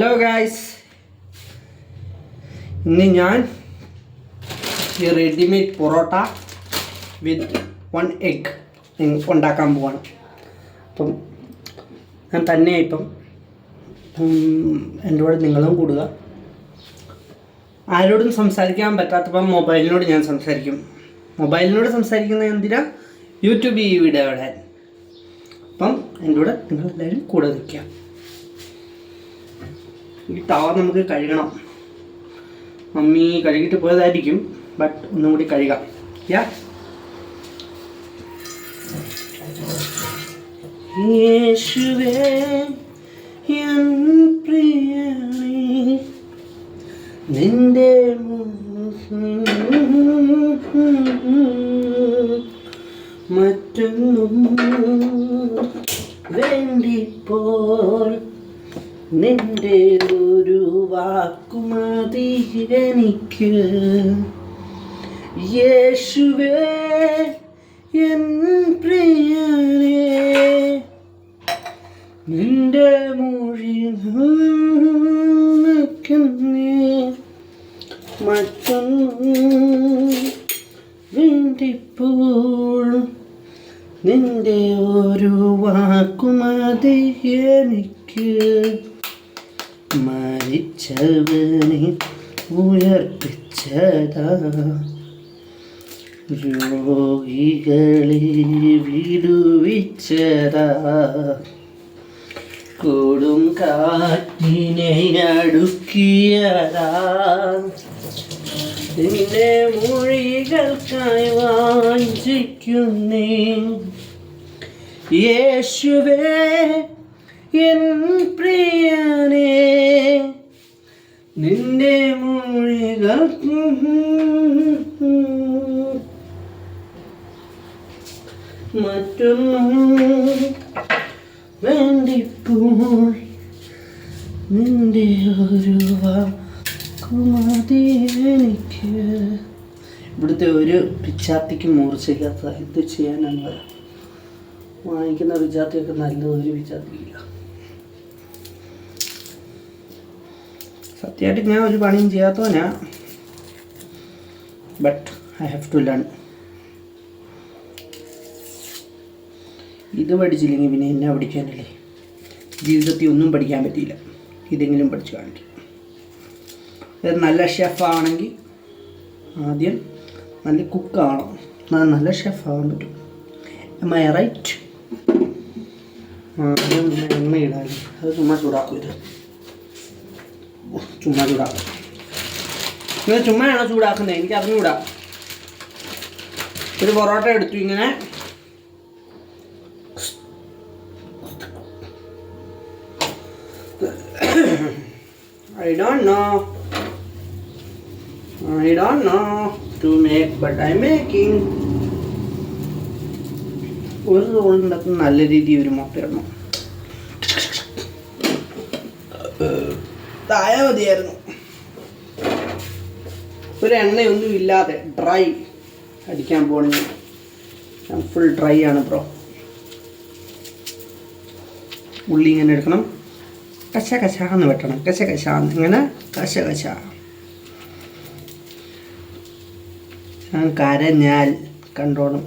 Hello guys, ഇന്ന് ഞാൻ ഈ റെഡിമെയ്ഡ് പൊറോട്ട വിത്ത് 1 എഗ് ഉണ്ടാക്കാൻ പോവാണ്. അപ്പം ഞാൻ തന്നെ ഇപ്പം എൻ്റെ കൂടെ നിങ്ങളും കൂടുക. ആരോടും സംസാരിക്കാൻ പറ്റാത്തപ്പം മൊബൈലിനോട് ഞാൻ സംസാരിക്കും. മൊബൈലിനോട് സംസാരിക്കുന്നത് എന്തിനാ? യൂട്യൂബ് ഈ വീഡിയോ ഇടാൻ. അപ്പം എൻ്റെ കൂടെ നിങ്ങളെല്ലാവരും കൂടെ നിൽക്കുക. ഈ തവ നമുക്ക് കഴുകണം. മമ്മി കഴുകിയിട്ട് പോയതായിരിക്കും, ബട്ട് ഒന്നും കൂടി കഴുകാം. യേശുവേ എൻ പ്രിയനേ, നിന്റെ മറ്റൊന്നും വേണ്ടിപ്പോൾ നിന്റെ ഒരു വാക്കുമതി എനിക്ക്. യേശുവേ എൻ പ്രിയനേ, നിന്റെ മൊഴി മറ്റൊന്നും വേണ്ടിപ്പോൾ നിന്റെ ഒരു വാക്കുമതി എനിക്ക്. മരിച്ചവനെ ഉയർപ്പിച്ചതാ, രോഗികളെ വിടുവിച്ചതാ, കൊടും കാറ്റിനെ അടുക്കിയതാ, നിന്റെ മൊഴികൾക്കായി വാഞ്ചിക്കുന്നേ. യേശുവേ എൻ പ്രിയനേ, നിന്റെ മൊഴികൾ മറ്റൊന്നും വേണ്ടിപ്പോൾ നിന്റെ ഒരു വാക്കുമതി എനിക്ക്. ഇവിടുത്തെ ഒരു പിച്ചാത്തിക്ക് മൂർച്ചയില്ലാത്ത എന്ത് ചെയ്യാനാണ് പറയാം. വാങ്ങിക്കുന്ന പിച്ചാത്തിയൊക്കെ നല്ലതൊരു പിച്ചാത്തിക്കില്ല. സത്യമായിട്ട് ഞാൻ ഒരു പണിയും ചെയ്യാത്തവനാ, but I have to learn. ഇത് പഠിച്ചില്ലെങ്കിൽ പിന്നെ എന്നെ പഠിക്കാനല്ലേ? ജീവിതത്തിൽ ഒന്നും പഠിക്കാൻ പറ്റിയില്ല, ഇതെങ്കിലും പഠിച്ചു കാണിക്കും. അത് നല്ല ഷെഫാണെങ്കിൽ ആദ്യം നല്ല കുക്കാവണം, നല്ല ഷെഫാകാൻ പറ്റും. Am I right? ആദ്യം എണ്ണ ഇടാൻ, അത് ചുമ്മാ ചൂടാക്കും. ഇത് ചുമ്മാ ചൂടാക്കും. ഇങ്ങനെ ചുമ്മായാണോ ചൂടാക്കുന്നത്? എനിക്ക് അറിഞ്ഞൂടാ. ഒരു പൊറോട്ട എടുത്തു, ഇങ്ങനെ I don't know to make, but I'm making. ഒരു റോളിനകത്ത് നല്ല രീതിയിൽ ഒരു മുട്ട ഇടണം. താഴെ മതിയായിരുന്നു. ഒരു എണ്ണയൊന്നും ഇല്ലാതെ ഡ്രൈ അടിക്കാൻ പോകണമെങ്കിൽ ഞാൻ ഫുൾ ഡ്രൈ ആണ് ബ്രോ. ഉള്ളി ഇങ്ങനെ എടുക്കണം, കശ കശാന്ന് വെട്ടണം, കശ കശാന്ന്, ഇങ്ങനെ കശ കശ. ഞാൻ കരഞ്ഞാൽ കണ്ടോണം.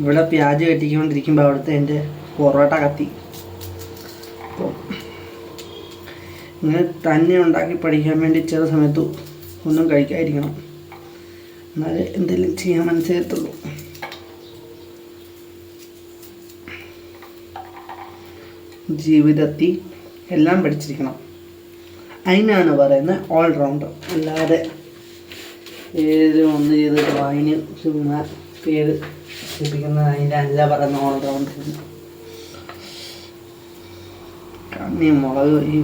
ഇവിടെ പ്യാജ് കെട്ടിക്കൊണ്ടിരിക്കുമ്പോൾ അവിടുത്തെ എൻ്റെ പൊറോട്ട കത്തി. അപ്പോൾ ഇങ്ങനെ തന്നെ ഉണ്ടാക്കി പഠിക്കാൻ വേണ്ടി ചില സമയത്ത് ഒന്നും കഴിക്കാതിരിക്കണം, എന്നാലേ എന്തെങ്കിലും ചെയ്യാൻ മനസ്സിലാകത്തുള്ളൂ. ജീവിതത്തിൽ എല്ലാം പഠിച്ചിരിക്കണം, അതിനാണ് പറയുന്നത് ഓൾറൗണ്ടർ. അല്ലാതെ ഏതെങ്കിലും ഒന്ന് ചെയ്തിട്ട് വായിന് ചുമ്മാ പേര് ിക്കുന്നത് അതിൻ്റെ അല്ല പറയുന്ന ഓൾറൗണ്ടർ. കണ്ണി മുളക് ഈ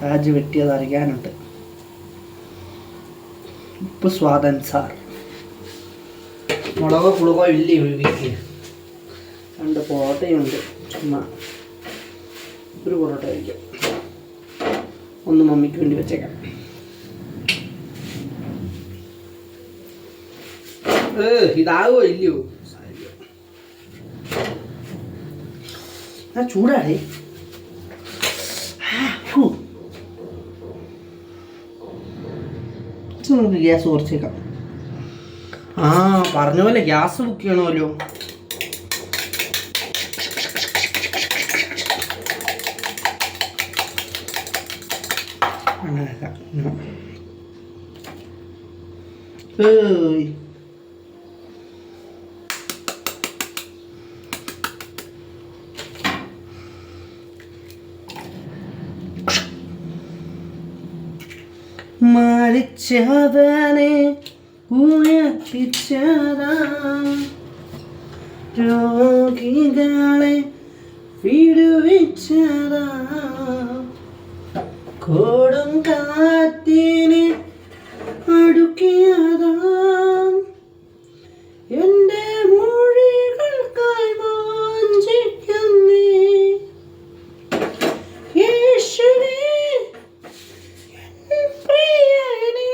രാജ് വെട്ടിയത് അറിയാനുണ്ട്. ഉപ്പ് സ്വാദനുസാർ. മുളകോ കുളകോ ഇല്ലേ വീട്ടിൽ? 2 പൊറോട്ടയുണ്ട്. ചുമ്മാ ഒരു പൊറോട്ട കഴിക്കാം, ഒന്ന് മമ്മിക്ക് വേണ്ടി വെച്ചേക്കാം. ഇതാകുമോ ഇല്ലയോ? ചൂടാടേ. നമുക്ക് ഗ്യാസ് കുറച്ചേക്കാം. ആ പറഞ്ഞ പോലെ ഗ്യാസ് ബുക്ക് ചെയ്യണമല്ലോ. മരിച്ചവനെ ഉയർപ്പിച്ചതാ, രോഗികളെ വിടുവിച്ചതാ, കൊടും കാറ്റിനെ അടുക്കിയതാ, എൻ്റെ മൊഴികൾക്കായി വാഞ്ചിക്കുന്നേ യേശുവേ പ്രിയനേ,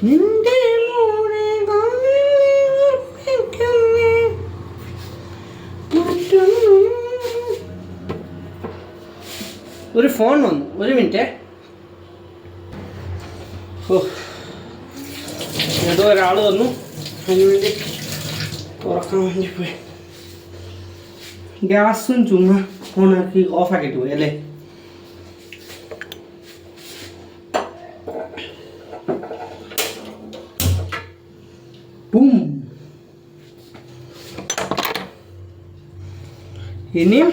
നിന്റെ ഒരു ഫോൺ വന്നു, ഒരു മിനിറ്റ്. ഓ ഏതോ ഒരാൾ വന്നു, അതിന് വേണ്ടി തുറക്കാൻ വേണ്ടി പോയി. ഗ്യാസും ചുമ്മാ ഓണാക്കി ഓഫാക്കിയിട്ട് പോയി അല്ലേ. ഇനിയും